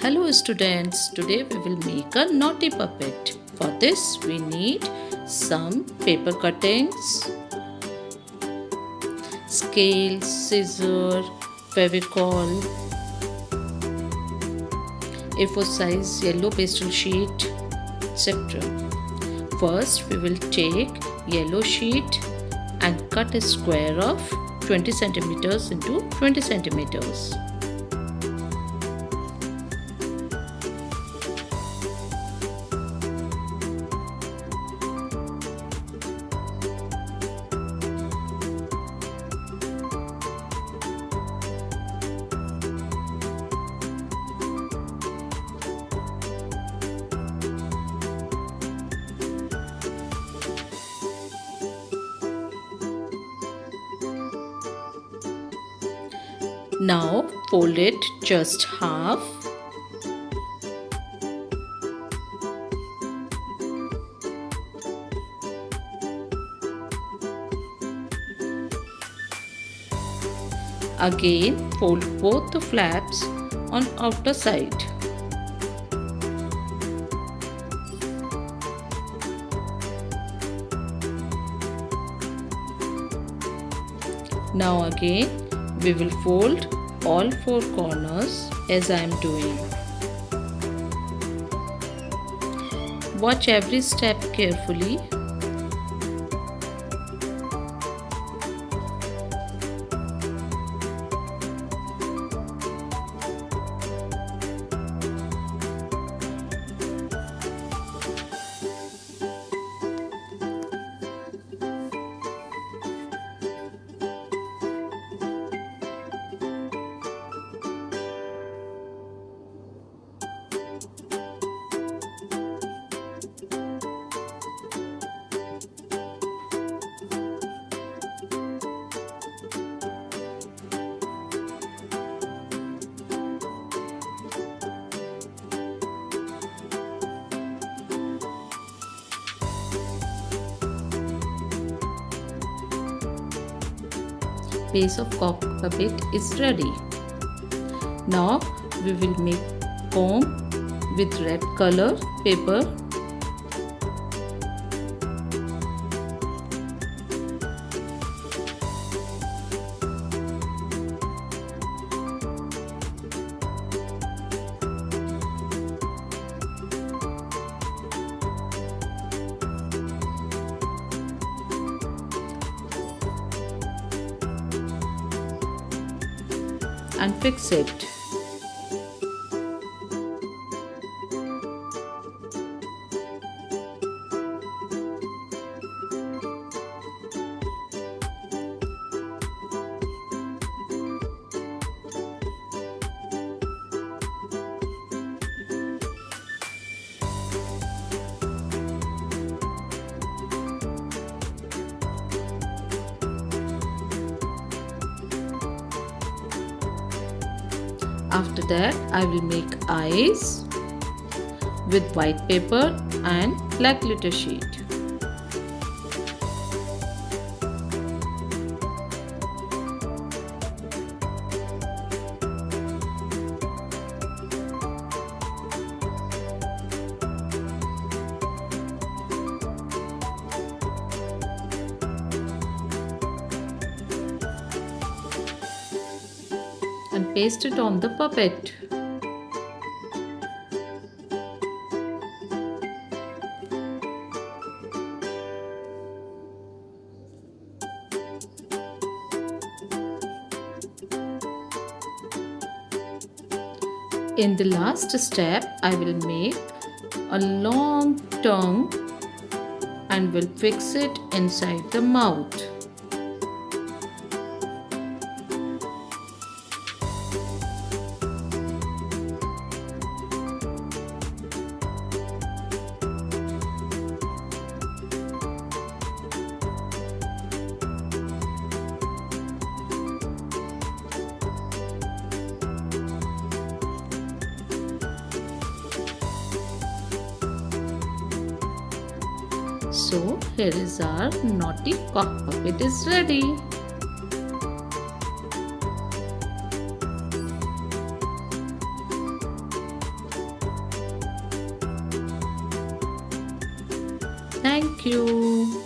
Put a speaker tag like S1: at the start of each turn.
S1: Hello students, today we will make a naughty puppet. For this we need some paper cuttings, scale, scissor, Fevicol, A4 size yellow pastel sheet, etc. First we will take yellow sheet and cut a square of 20 centimeters into 20 centimeters. Now fold it just half. Again fold both the flaps on outer side. Now again we will fold all four corners as I am doing. Watch every step carefully. Base of cock puppet is ready. Now we will make comb with red color paper. And fix it. After that, I will make eyes with white paper and black glitter sheet. And paste it on the puppet. In the last step, I will make a long tongue and will fix it inside the mouth. So here is our naughty cock puppet is ready. Thank you.